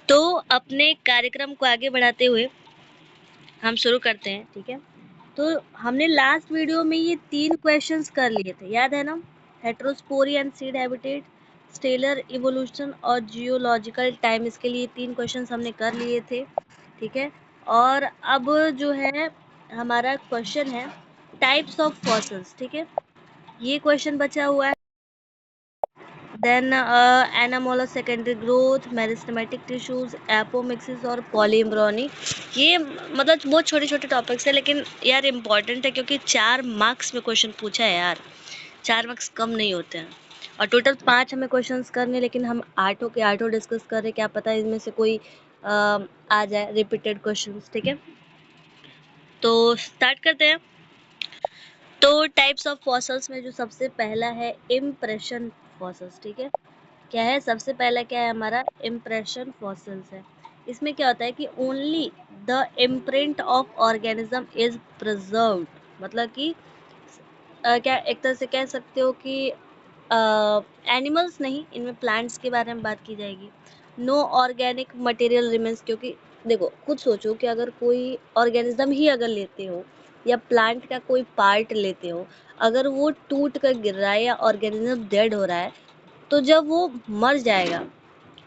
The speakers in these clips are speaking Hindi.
तो अपने कार्यक्रम को आगे बढ़ाते हुए हम शुरू करते हैं, ठीक है। तो हमने लास्ट वीडियो में ये 3 क्वेश्चंस कर लिए थे, याद है ना? Heterospory and seed habitat, stellar evolution और जियोलॉजिकल टाइम, इसके लिए 3 क्वेश्चंस हमने कर लिए थे, ठीक है। और अब जो है हमारा क्वेश्चन है टाइप्स ऑफ फॉसिल्स, ठीक है। ये क्वेश्चन बचा हुआ है। Then anomalous secondary growth, meristematic tissues, apomixis और पॉलीएम्ब्रॉनी। ये मतलब बहुत छोटे छोटे टॉपिक्स है, लेकिन यार इम्पॉर्टेंट है क्योंकि 4 मार्क्स में क्वेश्चन पूछा है यार। 4 मार्क्स कम नहीं होते हैं। और टोटल 5 हमें क्वेश्चंस करने, लेकिन हम 8 के 8 डिस्कस कर रहे, क्या पता इनमें से कोई आ जाए रिपीटेड क्वेश्चंस, ठीक है। तो स्टार्ट करते हैं। तो टाइप्स ऑफ फॉसिल्स में जो सबसे पहला है इम्प्रेशन फॉसिल्स, ठीक है। क्या है सबसे पहला? क्या है हमारा? इम्प्रेशन फॉसिल्स है। इसमें क्या होता है कि only the imprint of organism is preserved, मतलब कि क्या एक तरह से कह सकते हो कि एनिमल्स नहीं, इनमें प्लांट्स के बारे में बात की जाएगी। नो ऑर्गेनिक मटेरियल रिमेन्स, क्योंकि देखो खुद सोचो कि अगर कोई ऑर्गेनिज्म ही अगर लेते हो या प्लांट का कोई पार्ट लेते हो, अगर वो टूट कर गिर रहा है या ऑर्गेनिज्म डेड हो रहा है, तो जब वो मर जाएगा,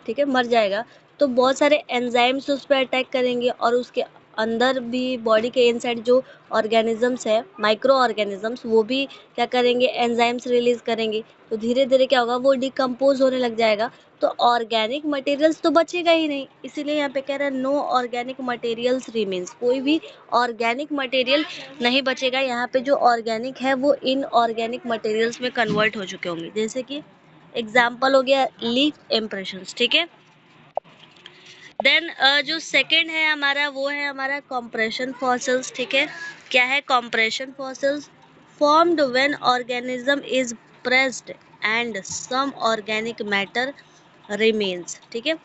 ठीक है, मर जाएगा, तो बहुत सारे एंजाइम्स उस पर अटैक करेंगे और उसके अंदर भी बॉडी के इनसाइड जो ऑर्गेनिजम्स है, माइक्रो ऑर्गेनिजम्स, वो भी क्या करेंगे? एंजाइम्स रिलीज करेंगे। तो धीरे धीरे क्या होगा? वो डिकम्पोज होने लग जाएगा। तो ऑर्गेनिक मटेरियल्स तो बचेगा ही नहीं, इसीलिए यहाँ पे कह रहा है नो ऑर्गेनिक मटेरियल्स रिमेन्स, कोई भी ऑर्गेनिक मटेरियल नहीं बचेगा। यहाँ पे जो ऑर्गेनिक है वो इनऑर्गेनिक मटेरियल्स में कन्वर्ट हो चुके होंगे। जैसे कि एग्जाम्पल हो गया लीफ इम्प्रेशंस, ठीक है। देन जो सेकंड है हमारा, वो है हमारा कॉम्प्रेशन फॉसिल्स, ठीक है। क्या है compression fossils? Formed when organism is pressed and some organic matter remains, ठीक है।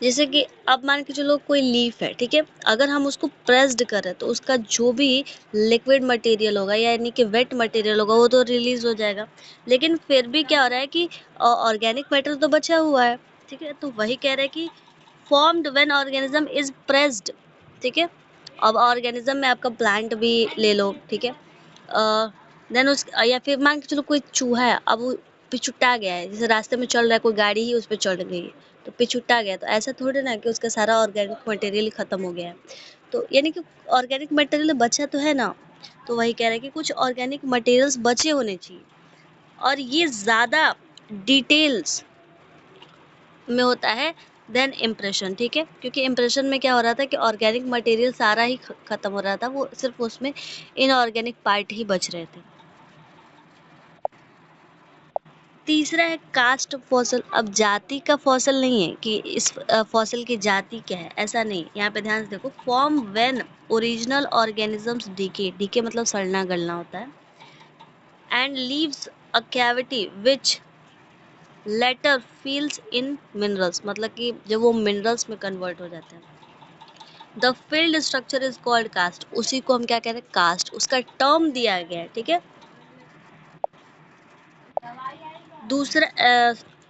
जैसे कि अब मान के चलो कोई लीफ है, ठीक है, अगर हम उसको प्रेस्ड करें तो उसका जो भी लिक्विड मटेरियल होगा, यानी कि वेट मटेरियल होगा, वो तो रिलीज हो जाएगा। लेकिन फिर भी क्या हो रहा है कि ऑर्गेनिक मैटर तो बचा हुआ है, ठीक है। तो वही कह रहे हैं कि formed when organism is pressed, ठीक है। अब ऑर्गेनिज्म में आपका प्लांट भी ले लो, ठीक है। देन उस या फिर मान के चलो कोई चूहा है, अब वो पिछुट्टा गया है, जैसे रास्ते में चल रहा है, कोई गाड़ी ही उस पर चढ़ गई है तो पिछुट्टा गया, तो ऐसा थोड़ी ना कि उसका सारा ऑर्गेनिक मटेरियल खत्म हो गया है। तो यानी कि ऑर्गेनिक मटेरियल बचा तो है ना। तो वही कह रहे हैं कि कुछ ऑर्गेनिक मटेरियल्स बचे होने चाहिए, और ये ज़्यादा डिटेल्स में होता है देन इम्प्रेशन, ठीक है। क्योंकि इम्प्रेशन में क्या हो रहा था कि ऑर्गेनिक मटेरियल सारा ही खत्म हो रहा था, वो सिर्फ उसमें इनऑर्गेनिक पार्ट ही बच रहे थे। तीसरा है कास्ट फॉसिल। अब जाति का फॉसिल नहीं है कि इस फॉसिल की जाति क्या है, ऐसा नहीं। यहाँ पे ध्यान से देखो, form when original organisms decay, decay मतलब सड़ना गलना होता है, and leaves a cavity which later fills in minerals, मतलब कि जब वो मिनरल्स में कन्वर्ट हो जाते हैं। The filled structure is called cast, उसी को हम क्या कह रहे हैं? कास्ट, उसका टर्म दिया गया है, ठीक है। दूसरा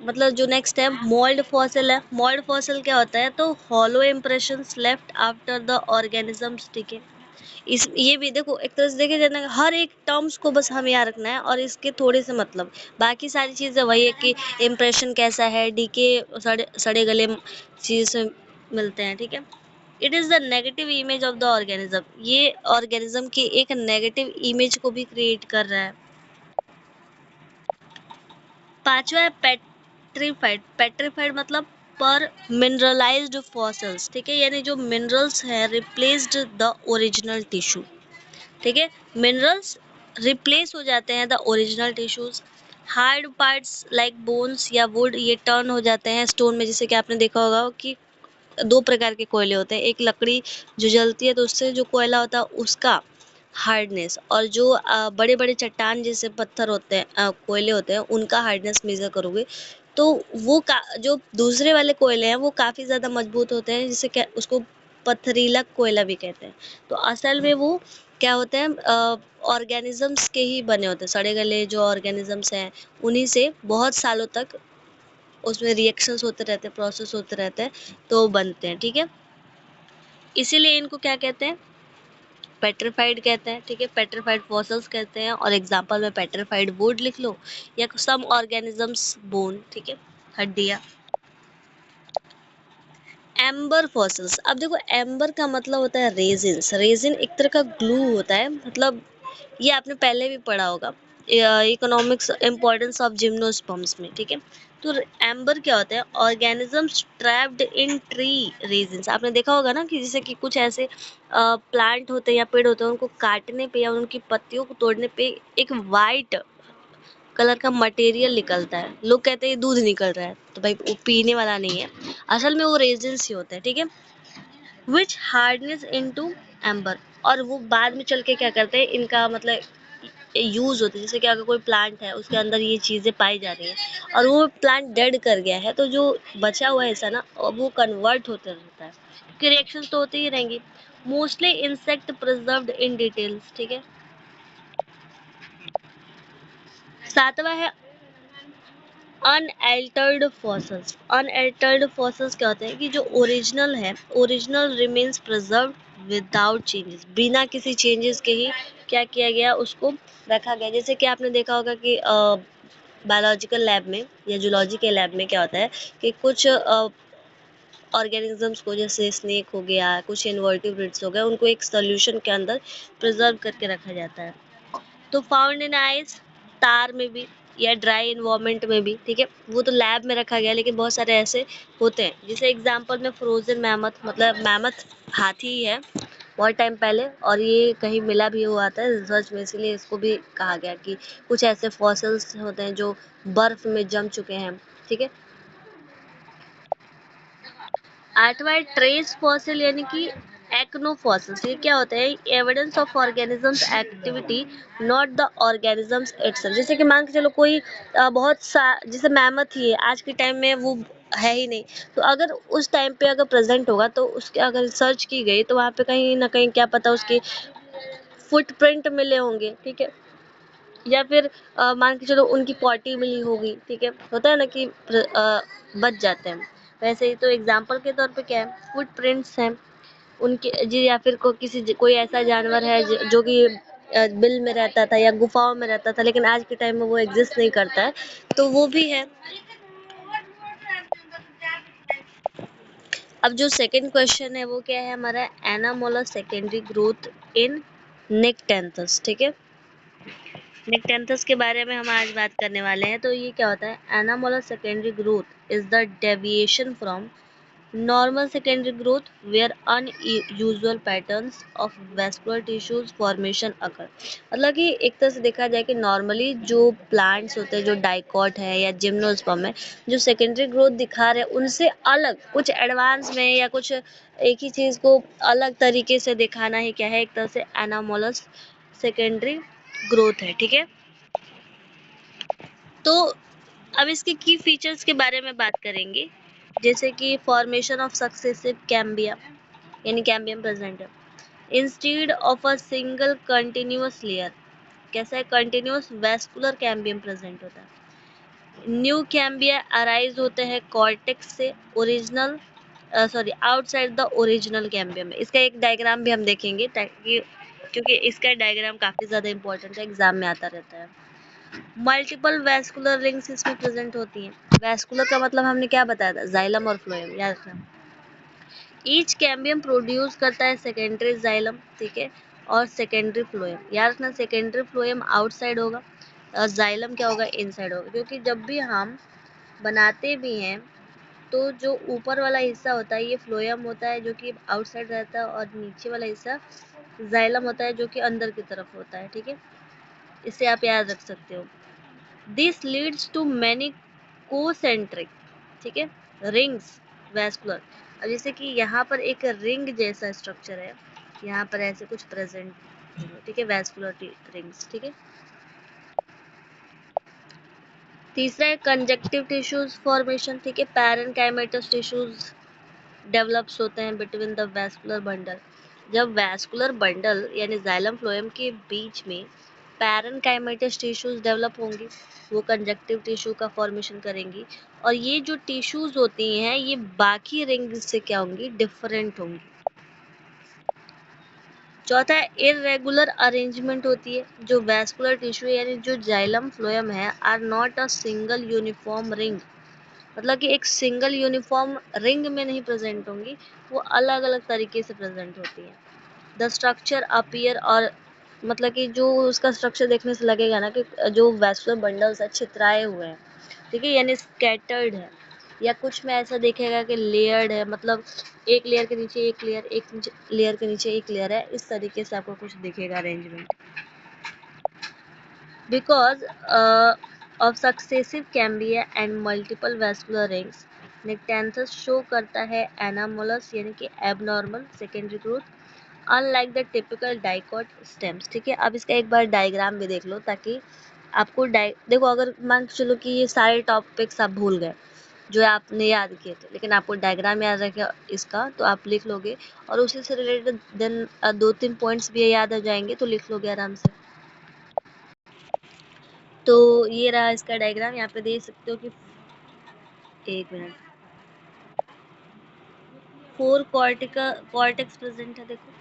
मतलब जो नेक्स्ट है मोल्ड फॉसिल है। मोल्ड फॉसिल क्या होता है? तो hollow impressions left after the organisms, ठीक है। इस ये भी देखो एक तरह से देखे जाए ना, हर एक टर्म्स को बस हमें याद रखना है और इसके थोड़े से मतलब, बाकी सारी चीज़ें वही है कि इम्प्रेशन कैसा है, डीके सड़े सड़े गले चीज़ से मिलते हैं, ठीक है। It is the negative image of the organism, ये ऑर्गेनिज्म की एक नेगेटिव इमेज को भी क्रिएट कर रहा है। पांचवा है पेट्रीफाइड। पेट्रीफाइड मतलब पर मिनरलाइज्ड फॉसिल्स, ठीक है, यानी जो मिनरल्स हैं रिप्लेस्ड द ओरिजिनल टिश्यू, ठीक है। मिनरल्स रिप्लेस हो जाते हैं the original tissues. Hard parts like bones या वुड, ये टर्न हो जाते हैं स्टोन में। जैसे कि आपने देखा होगा कि 2 प्रकार के कोयले होते हैं, एक लकड़ी जो जलती है तो उससे जो कोयला होता है उसका हार्डनेस, और जो बड़े बड़े चट्टान जैसे पत्थर होते हैं, कोयले होते हैं, उनका हार्डनेस मेजर करोगे तो वो जो दूसरे वाले कोयले हैं वो काफ़ी ज़्यादा मजबूत होते हैं, जिसे उसको पथरीला कोयला भी कहते हैं। तो असल में वो क्या होते हैं? ऑर्गेनिजम्स के ही बने होते हैं, सड़े गले जो ऑर्गेनिजम्स हैं उन्हीं से बहुत सालों तक उसमें रिएक्शंस होते रहते हैं, प्रोसेस होते रहते हैं, तो बनते हैं, ठीक है। इसीलिए इनको क्या कहते हैं, पेट्रिफाइड कहते हैं, ठीक है। पेट्रिफाइड फॉसिल्स कहते हैं, और एग्जांपल में पेट्रिफाइड वुड लिख लो, या सम ऑर्गेनिजम्स बोन, ठीक है, हड्डियां। एम्बर फॉसिल्स, अब देखो एम्बर का मतलब होता है रेजिन्स। रेजिन एक तरह का ग्लू होता है, मतलब ये आपने पहले भी पढ़ा होगा इकोनॉमिक्स इम्पोर्टेंस ऑफ जिम्नोस्पर्म्स में, ठीक है। तो एम्बर क्या होता है, organisms trapped in tree resins. आपने देखा होगा ना कि जैसे कि कुछ ऐसे प्लांट होते हैं या पेड़ होते हैं, उनको काटने पे या उनकी पत्तियों को तोड़ने पे एक वाइट कलर का मटेरियल निकलता है, लोग कहते हैं ये दूध निकल रहा है, तो भाई वो पीने वाला नहीं है, असल में वो रेजिन्स ही होता है, ठीक है। विच हार्डनेस इनटू एम्बर, और वो बाद में चल के क्या करते हैं, इनका मतलब यूज होता है। जैसे कि अगर कोई प्लांट है उसके अंदर ये चीजें पाई जा रही हैं और वो प्लांट डेड कर गया है, तो जो बचा हुआ हिस्सा ना वो कन्वर्ट होते रहता है, क्योंकि रिएक्शंस तो होती ही रहेंगी। Mostly insect preserved in details, ठीक है। सातवां है अनएल्टर्ड फॉसिल्स। अनएल्टर्ड फॉसिल्स क्या होते हैं कि जो ओरिजिनल है, original remains preserved without changes, बिना किसी चेंजेस के ही क्या किया गया, उसको रखा गया। जैसे कि आपने देखा होगा कि बायोलॉजिकल लैब में या जूलॉजी के लैब में क्या होता है कि कुछ ऑर्गेनिजम्स को, जैसे स्नेक हो गया, कुछ इनवर्टिब्रेट्स हो गए, उनको एक सोल्यूशन के अंदर प्रिजर्व करके रखा जाता है। तो फाउंड इन आइस, तार में भी या ड्राई इन्वायरमेंट में भी, ठीक है। वो तो लैब में रखा गया, लेकिन बहुत सारे ऐसे होते हैं, जैसे एग्जांपल में फ्रोजन मैमथ, मतलब मैमथ हाथी ही है बहुत टाइम पहले, और ये कहीं मिला भी हुआ था रिसर्च में, इसीलिए इसको भी कहा गया कि कुछ ऐसे फॉसिल्स होते हैं जो बर्फ में जम चुके हैं, ठीक है। आठवां है ट्रेस फॉसिल, यानी कि एक्नो फॉसिल्स। ये क्या होता है, evidence of organisms activity, not the organisms itself. जैसे कि मान के चलो कोई बहुत सा, जैसे मैमथ ही है, आज के टाइम में वो है ही नहीं, तो अगर उस टाइम पे अगर प्रेजेंट होगा तो उसके अगर सर्च की गई तो वहाँ पे कहीं ना कहीं क्या पता उसके फुटप्रिंट मिले होंगे, ठीक है। या फिर मान के चलो उनकी पॉटी मिली होगी, ठीक है, होता है ना कि बच जाते हैं। वैसे ही तो एग्जाम्पल के तौर पे क्या है, फुटप्रिंट्स हैं उनके जी, या फिर कोई ऐसा जानवर है जो कि बिल में रहता था या गुफाओं में रहता था, लेकिन आज के टाइम में वो एग्जिस्ट नहीं करता है, तो वो भी है। अब जो सेकंड क्वेश्चन है वो क्या है हमारा, एनामोलर सेकेंडरी ग्रोथ इन निक्टेंथस, ठीक है। निक्टेंथस के बारे में हम आज बात करने वाले हैं। तो ये क्या होता है, anomalous secondary growth is the deviation from normal secondary growth where unusual patterns of vascular tissues formation occur. मतलब कि एक तरह से देखा जाए कि नॉर्मली जो प्लांट्स होते हैं, जो डाइकॉट है या जिम्नोस्पर्म है, जो सेकेंडरी ग्रोथ दिखा रहे हैं उनसे अलग कुछ एडवांस में या कुछ एक ही चीज़ को अलग तरीके से दिखाना ही क्या है, एक तरह से एनामोलस सेकेंडरी ग्रोथ है, ठीक है। तो अब इसके की फीचर्स के बारे में बात करेंगे, जैसे कि फॉर्मेशन ऑफ सक्सेसिव कैम्बिया, यानी कैम्बियम प्रेजेंट है instead of a single continuous layer. कैसा है, कंटिन्यूअस वेस्कुलर कैम्बियम प्रेजेंट होता है। न्यू कैम्बिया अराइज होते हैं कॉर्टेक्स से, original outside the original cambium. इसका एक डायग्राम भी हम देखेंगे, ताकि क्योंकि इसका डायग्राम काफी ज्यादा इंपॉर्टेंट है, एग्जाम में आता रहता है। मल्टीपल वैस्कुलर रिंग्स इसमें प्रेजेंट होती हैं। वैस्कुलर का मतलब हमने क्या बताया था, जाइलम और फ्लोएम, याद रखना। ईच कैम्बियम प्रोड्यूस करता है सेकेंडरी जाइलम, ठीक है, और सेकेंडरी फ्लोएम। याद रखना, सेकेंडरी फ्लोएम आउटसाइड होगा और जाइलम क्या होगा, इनसाइड होगा। क्योंकि जब भी हम बनाते भी हैं तो जो ऊपर वाला हिस्सा होता है ये फ्लोएम होता है, जो कि आउटसाइड रहता है, और नीचे वाला हिस्सा जाइलम होता है, जो कि अंदर की तरफ होता है, ठीक है। इसे आप याद रख सकते हो। This leads to many concentric, ठीक है, रिंग्स वैस्कुलर। अब जैसे कि यहाँ पर एक रिंग जैसा स्ट्रक्चर है, यहाँ पर ऐसे कुछ प्रेजेंट, ठीक है, वैस्कुलर रिंग्स, ठीक है। तीसरा है कंजक्टिव टिश्यूज फॉर्मेशन, ठीक है, पैरेनकाइमेटस टिश्यूज डेवलप्स होते हैं बिटवीन द वैस्कुलर बंडल। जब वैस्कुलर बंडल यानी जाइलम फ्लोएम के बीच में पैरेनकाइमेटस टिश्यूज डेवलप होंगी, वो कंजक्टिव टिश्यू का फॉर्मेशन करेंगी, और ये जो टिश्यूज होती हैं ये बाकी रिंग से क्या होंगी, डिफरेंट होंगी। चौथा है इरेगुलर अरेंजमेंट होती है, जो वैस्कुलर टिश्यू यानी जो जाइलम फ्लोएम है are not a single uniform ring, मतलब कि एक सिंगल यूनिफॉर्म रिंग में नहीं प्रेजेंट होंगी, वो अलग अलग तरीके से प्रेजेंट होती है। द स्ट्रक्चर अपीयर, और मतलब कि जो उसका स्ट्रक्चर देखने से लगेगा ना कि जो वैस्कुलर बंडल्स है छितराए हुए हैं, ठीक है, यानी स्कैटर्ड है, या कुछ में ऐसा देखेगा कि लेयर्ड है, मतलब एक लेयर के नीचे एक लेयर, एक लेयर के नीचे एक लेयर है, इस तरीके से आपको कुछ दिखेगा arrangement. Because of successive cambia and multiple vascular rings, nyctanthes show करता है एनामोलस यानी कि abnormal secondary growth, unlike the typical dicot stems. ठीक है, अब इसका एक बार डायग्राम भी देख लो ताकि आपको देखो, अगर मान के चलो कि ये सारे टॉपिक्स आप भूल गए जो आपने याद किए थे, लेकिन आपको डायग्राम याद रखेगा इसका, तो आप लिख लोगे और उसी से रिलेटेड देन 2-3 पॉइंट्स भी याद आ जाएंगे तो लिख लोगे आराम से। तो ये रहा इसका डायग्राम, यहाँ पे देख सकते हो कि 1 मिनट 4 कॉर्टेक्स प्रेजेंट है, देखो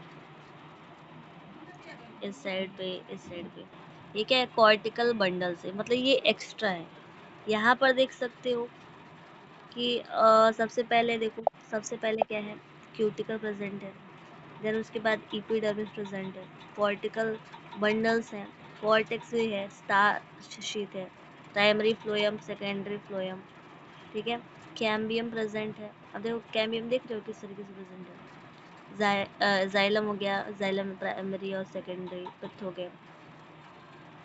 इस साइड पे, इस साइड पे, ये क्या है, कॉर्टिकल बंडल से, मतलब ये एक्स्ट्रा है। यहाँ पर देख सकते हो कि सबसे पहले देखो, सबसे पहले क्या है, क्यूटिकल प्रेजेंट है, देन उसके बाद एपिडर्मिस प्रेजेंट है, कॉर्टिकल बंडल्स हैं, कॉर्टेक्स भी है, स्टार्च शीट है, प्राइमरी फ्लोएम, सेकेंडरी फ्लोएम, ठीक है, कैम्बियम प्रेजेंट है। अब देखो कैम्बियम देख रहे हो किस तरीके से प्रेजेंट है, जाइलम हो गया, जाइलम प्राइमरी और सेकेंडरी पिथ हो गया।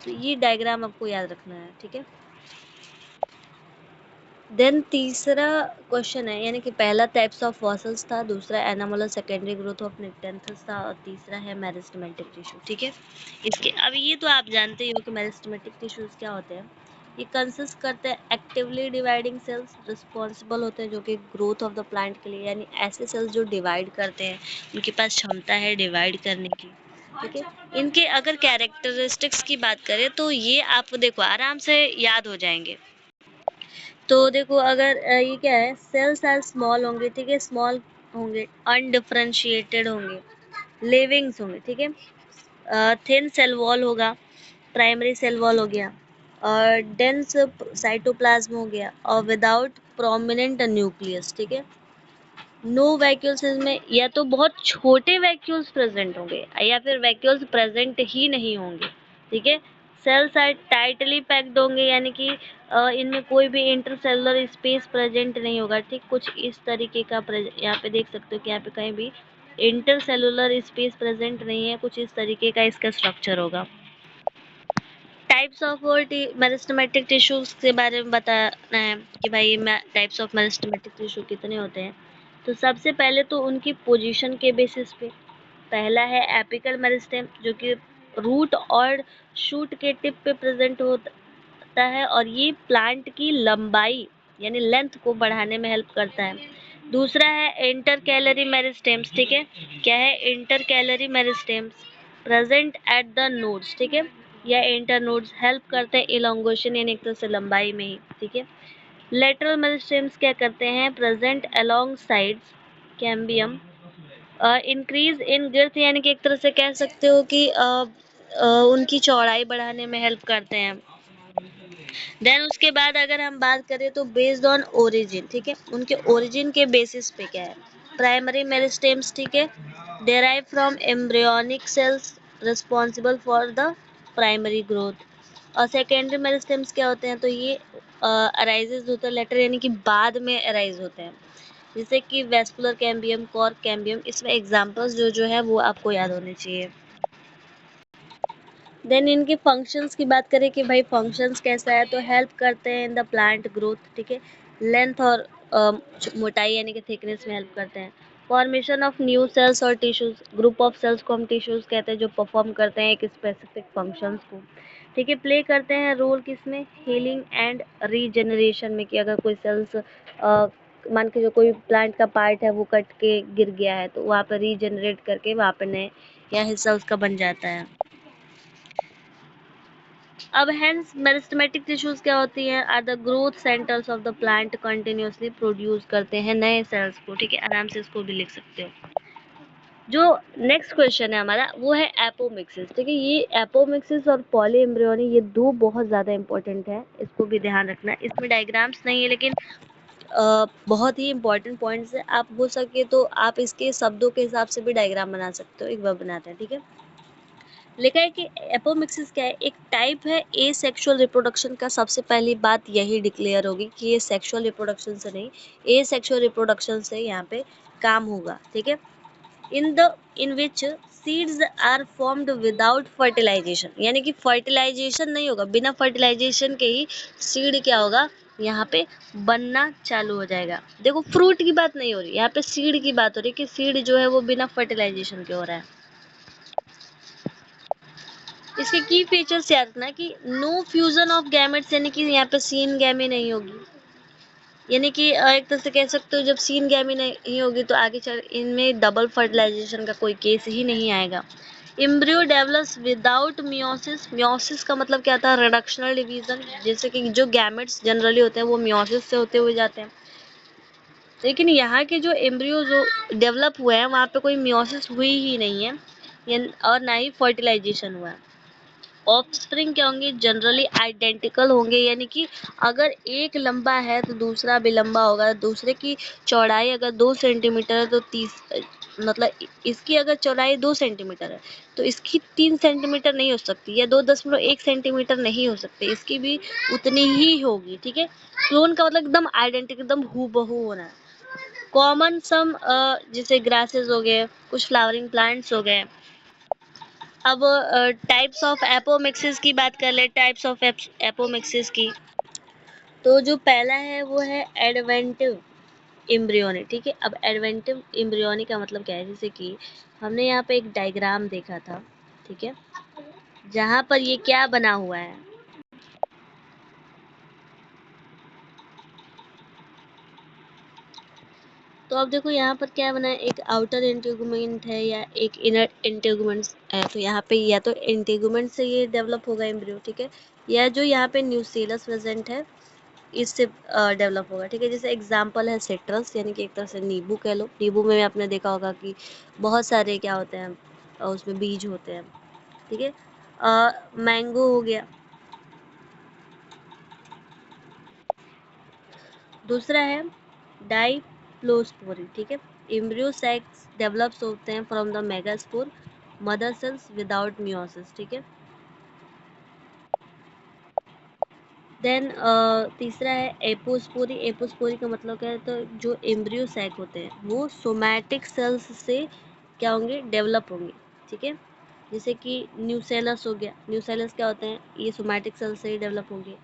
तो ये डायग्राम आपको याद रखना है, ठीक है। देन तीसरा क्वेश्चन है, यानी कि पहला टाइप्स ऑफ फॉसल्स था, दूसरा एनामोलर सेकेंडरी ग्रोथ ऑफ निक्टेंथस था, और तीसरा है मेरिस्टेमेटिक टिश्यू, ठीक है। इसके अब ये तो आप जानते ही हो कि मेरिस्टेमेटिक टिश्यूज क्या होते हैं। ये कंसिस्ट करते हैं एक्टिवली डिवाइडिंग सेल्स, रिस्पॉन्सिबल होते हैं जो कि ग्रोथ ऑफ द प्लांट के लिए, यानी ऐसे सेल्स जो डिवाइड करते हैं, उनके पास क्षमता है डिवाइड करने की, ठीक है। इनके अगर कैरेक्टरिस्टिक्स की बात करें तो ये आप देखो आराम से याद हो जाएंगे। तो देखो अगर ये क्या है, सेल्स आर स्मॉल होंगे, ठीक है, स्मॉल होंगे, अनडिफरेंशिएटेड होंगे, लिविंग्स होंगे, ठीक है, थिन सेल वॉल होगा, प्राइमरी सेल वॉल हो गया, और डेंस साइटोप्लाज्म हो गया, और विदाउट प्रोमिनेंट न्यूक्लियस, ठीक है। नो वैक्यूल्स में या तो बहुत छोटे वैक्यूल्स प्रेजेंट होंगे या फिर वैक्यूल्स प्रेजेंट ही नहीं होंगे, ठीक है। सेल्स आर टाइटली पैक्ड होंगे, यानी कि इनमें कोई भी इंटरसेलुलर स्पेस प्रेजेंट नहीं होगा, ठीक। कुछ इस तरीके का यहाँ पे देख सकते हो कि यहाँ पे कहीं भी इंटरसेलुलर स्पेस प्रेजेंट नहीं है, कुछ इस तरीके का इसका स्ट्रक्चर होगा। टाइप्स ऑफ मेरिस्टेमेटिक टिश्यूज के बारे में बताना है कि भाई टाइप्स ऑफ मेरिस्टेमेटिक टिश्यू कितने होते हैं। तो सबसे पहले तो उनकी पोजीशन के बेसिस पे, पहला है एपिकल मेरिस्टेम जो कि रूट और शूट के टिप पे प्रेजेंट होता है, और ये प्लांट की लंबाई यानी लेंथ को बढ़ाने में हेल्प करता है। दूसरा है इंटरकैलरी मेरिस्टेम्स, ठीक है। क्या है, intercalary meristems present at the nodes, ठीक है, या इंटरनोड्स, हेल्प करते हैं इलोंगेशन यानी एक तरह से लंबाई में ही, ठीक है। लेटरल मेरिस्टेम्स क्या करते हैं, present along sides cambium, increase in girth, यानी कि एक तरह से कह सकते हो कि उनकी चौड़ाई बढ़ाने में हेल्प करते हैं। देन उसके बाद अगर हम बात करें तो बेस्ड ऑन ओरिजिन, ठीक है, उनके ओरिजिन के बेसिस पे क्या है, प्राइमरी मेरिस्टेम्स, ठीक है, derive from embryonic cells responsible for the primary growth, और सेकेंडरी मेरिस्टेम्स क्या होते हैं, तो ये अराइजेज होता है लेटर, यानी कि बाद में अराइज होते हैं, जैसे कि वेस्कुलर कैम्बियम, कॉर्क कैम्बियम, इसमें एग्जांपल्स जो है वो आपको याद होने चाहिए। देन इनके फंक्शंस की बात करें कि भाई फंक्शंस कैसा है, तो हेल्प करते हैं इन द प्लांट ग्रोथ, ठीक है, लेंथ और मोटाई यानी कि थिकनेस में हेल्प करते हैं, फॉर्मेशन ऑफ न्यू सेल्स और टिश्यूज, ग्रुप ऑफ सेल्स को हम टिश्यूज कहते हैं जो परफॉर्म करते हैं एक स्पेसिफिक फंक्शंस को, ठीक है, प्ले करते हैं रोल किसमें, हीलिंग एंड रीजनरेशन में, कि अगर कोई सेल्स मान के जो कोई प्लांट का पार्ट है वो कट के गिर गया है तो वहाँ पर रीजनरेट करके वहाँ पर नए या हिस्सा उसका बन जाता है। अब हेंस मेरिस्टेमेटिक टिश्यूज क्या होती हैं, are the growth centres of the plant, continuously produce करते हैं नए सेल्स को, ठीक है, आराम से इसको भी लिख सकते हो। जो नेक्स्ट क्वेश्चन है हमारा वो है एपोमिक्सिस, ठीक है। ये एपोमिक्सिस और पॉली एम्ब्रियोनी ये दो बहुत ज़्यादा इंपॉर्टेंट है, इसको भी ध्यान रखना। इसमें डायग्राम्स नहीं है लेकिन बहुत ही इंपॉर्टेंट पॉइंट्स है। आप हो सके तो आप इसके शब्दों के हिसाब से भी डायग्राम बना सकते हो, एक बार बनाते हैं, ठीक है। लिखा है कि एपोमिक्सिस क्या है, एक टाइप है ए सेक्सुअल रिप्रोडक्शन का। सबसे पहली बात यही डिक्लेयर होगी कि ये सेक्सुअल रिप्रोडक्शन से नहीं, ए सेक्सुअल रिप्रोडक्शन से यहाँ पे काम होगा, ठीक है। in which seeds are formed without fertilization, यानी कि फर्टिलाइजेशन नहीं होगा, बिना फर्टिलाइजेशन के ही सीड क्या होगा यहाँ पे बनना चालू हो जाएगा। देखो फ्रूट की बात नहीं हो रही यहाँ पे, सीड की बात हो रही है कि सीड जो है वो बिना फर्टिलाइजेशन के हो रहा है। इसके की फीचर्स याद रखना कि नो फ्यूजन ऑफ गैमेट्स, यानी कि यहाँ पे सीन गैमी नहीं होगी, यानी कि एक तरह से कह सकते हो जब सीन गैमी नहीं होगी तो आगे चल इनमें डबल फर्टिलाइजेशन का कोई केस ही नहीं आएगा। Embryo develops without meiosis, meiosis का मतलब क्या था, रिडक्शनल डिवीजन, जैसे कि जो गैमेट्स जनरली होते हैं वो मियोसिस से होते हुए जाते हैं, लेकिन यहाँ के जो एम्ब्रियो जो डेवलप हुए हैं वहाँ पे कोई मियोसिस हुई ही नहीं है और ना ही फर्टिलाइजेशन हुआ है। ऑफस्प्रिंग क्या होंगे, जनरली आइडेंटिकल होंगे, यानी कि अगर एक लंबा है तो दूसरा भी लंबा होगा, दूसरे की चौड़ाई अगर 2 सेंटीमीटर है तो मतलब इसकी अगर चौड़ाई 2 सेंटीमीटर है तो इसकी 3 सेंटीमीटर नहीं हो सकती, या 2.1 सेंटीमीटर नहीं हो सकती, इसकी भी उतनी ही होगी, ठीक है। क्लोन का मतलब एकदम आइडेंटिकल, एकदम हूबहू होना है। कॉमन सम जैसे ग्रासेस हो गए, कुछ फ्लावरिंग प्लांट्स हो गए। अब टाइप्स ऑफ एपोमिक्सिस की बात कर ले, टाइप्स ऑफ एपोमिक्सिस की। तो जो पहला है वो है एडवेंटिव एम्ब्रियोनी, ठीक है। अब एडवेंटिव एम्ब्रियोनी का मतलब क्या है, जैसे कि हमने यहाँ पे एक डायग्राम देखा था, ठीक है, जहाँ पर ये क्या बना हुआ है, तो अब देखो यहाँ पर क्या बना है, एक आउटर इंटेगुमेंट है या एक इनर इंटेगुमेंट है। तो यहाँ पे या तो इंटेगुमेंट से ये डेवलप होगा एम्ब्रियो, ठीक है, या जो यहाँ पे न्यूक्लियस प्रेजेंट है इससे डेवलप होगा, ठीक है। जैसे एग्जांपल है सिट्रस, यानी कि एक तरह से नींबू कह लो। नींबू में आपने देखा होगा कि बहुत सारे क्या होते हैं उसमें बीज होते हैं, ठीक है। मैंगो हो गया। दूसरा है डाइप्लोस्पोरी, ठीक है। एम्ब्रियो सैक्स डेवलप्स होते हैं from the megaspore mother cells without meiosis, ठीक है। देन तीसरा है एपोस्पोरी। एपोस्पोरी का मतलब क्या है, तो जो एम्ब्रियो सैक होते हैं वो सोमैटिक सेल्स से क्या होंगे, डेवलप होंगे, ठीक है। जैसे कि न्यूसेलस हो गया, न्यूसेलस क्या होते हैं, ये सोमैटिक सेल से ही डेवलप होंगे,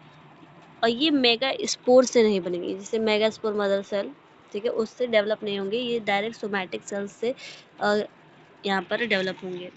और ये मेगा स्पोर से नहीं बनेंगे, जैसे मेगा स्पोर मदर सेल, ठीक है, उससे डेवलप नहीं होंगे, ये डायरेक्ट सोमैटिक सेल्स से यहाँ पर डेवलप होंगे।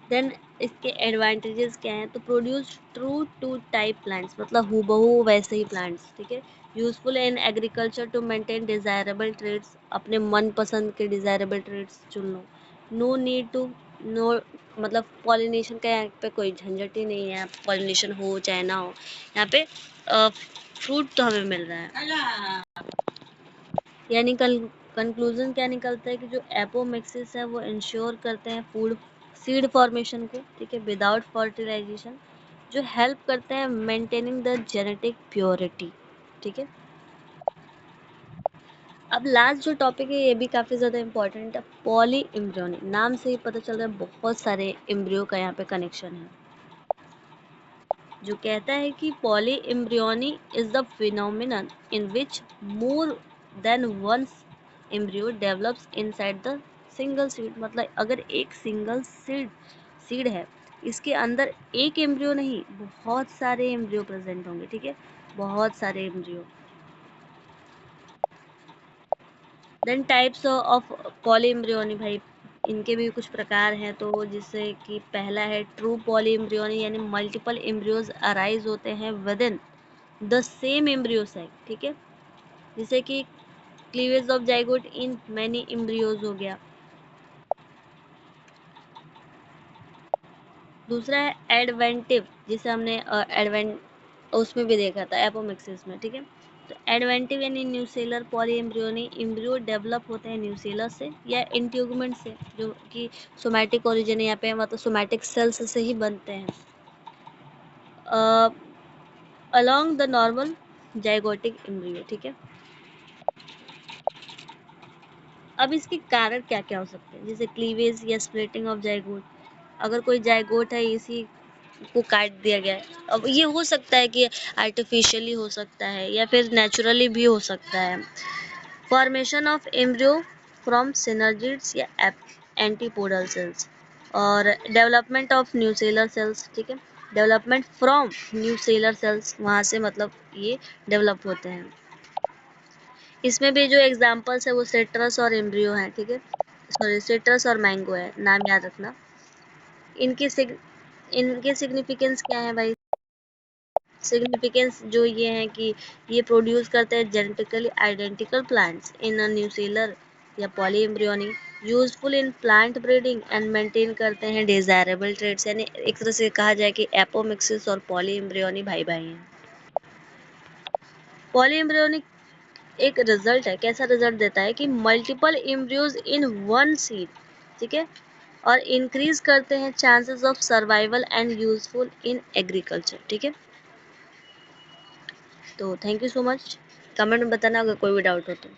देन इसके एडवांटेजेस क्या हैं, तो produce true to type plants, मतलब हूबहू वैसे ही प्लांट्स, ठीक है। Useful in agriculture to maintain desirable traits, अपने मनपसंद के डिजायरेबल ट्रेड्स चुन लो। नो नीड टू नो, मतलब पॉलिनेशन का यहाँ पे कोई झंझट ही नहीं है, पॉलिनेशन हो चाहे ना हो, यहाँ पे फ्रूट तो हमें मिल रहा है। यानी कंक्लूजन क्या निकलता है कि जो एपोमिक्सिस है वो इंश्योर करते हैं फूड सीड फॉर्मेशन को, ठीक है, विदाउट फर्टिलाइजेशन, जो हेल्प करते हैं मेंटेनिंग द जेनेटिक प्योरिटी, ठीक है। अब लास्ट जो टॉपिक है ये भी काफ़ी ज़्यादा इंपॉर्टेंट है, पॉली एम्ब्रियोनी। नाम से ही पता चल रहा है बहुत सारे एम्ब्रियो का यहाँ पे कनेक्शन है, जो कहता है कि poly embryony is the phenomenon in which more than one embryo develops inside the single seed, मतलब अगर एक सिंगल सीड है, इसके अंदर एक एम्ब्रियो नहीं बहुत सारे एम्ब्रियो प्रेजेंट होंगे, ठीक है, बहुत सारे embryo. Then types of polyembryony, भाई इनके भी कुछ प्रकार हैं, तो जिससे कि पहला है ट्रू पॉली एम्ब्रियोनी, यानी मल्टीपल एम्ब्रियोज अराइज होते हैं within the same embryo sac, ठीक है, जैसे कि cleavage of zygote in many embryos हो गया। दूसरा है एडवेंटिव, जिसे हमने उसमें भी देखा था एपोमिक्सिस में, ठीक है। तो एडवेंटिव यानी nucellar poly embryony, embryo develop होते हैं न्यूसेलर से या इंट्यूगमेंट से, जो कि सोमैटिक ओरिजिन यहाँ पे मतलब सोमैटिक सेल्स से ही बनते हैं, along the normal zygotic embryo, ठीक है। अब इसके कारण क्या क्या हो सकते हैं, जैसे क्लीवेज या स्प्लिटिंग ऑफ जाइगोट, अगर कोई जाइगोट है इसी को काट दिया गया है। अब ये हो सकता है कि आर्टिफिशियली हो सकता है या फिर नेचुरली भी हो सकता है। Formation of embryo from synergids या एंटीपोडल सेल्स, और डेवलपमेंट ऑफ न्यूसेलर सेल्स, ठीक है। डेवलपमेंट फ्रॉम न्यूसेलर सेल्स, वहाँ से मतलब ये डेवलप होते हैं। इसमें भी जो एग्जांपल्स है वो सिट्रस और एम्ब्रियो हैं, ठीक है। सॉरी, सिट्रस और मैंगो है, नाम याद रखना। इनके सिग्निफिकेंस क्या है भाई? सिग्निफिकेंस जो ये है कि ये प्रोड्यूस करते हैं genetically identical plants in nucellar या polyembryony, useful in plant breeding and maintain करते हैं डिजायरेबल ट्रेड्स, यानी एक तरह से कहा जाए कि एपोमिक्सिस और पॉली एम्ब्रियोनी भाई भाई हैं। पॉली एम्ब्रियोनी एक रिजल्ट है, कैसा रिजल्ट देता है कि multiple embryos in one seed, ठीक है, और इंक्रीज करते हैं chances of survival and useful in agriculture, ठीक है। तो thank you so much, comment में बताना अगर कोई भी डाउट हो तो।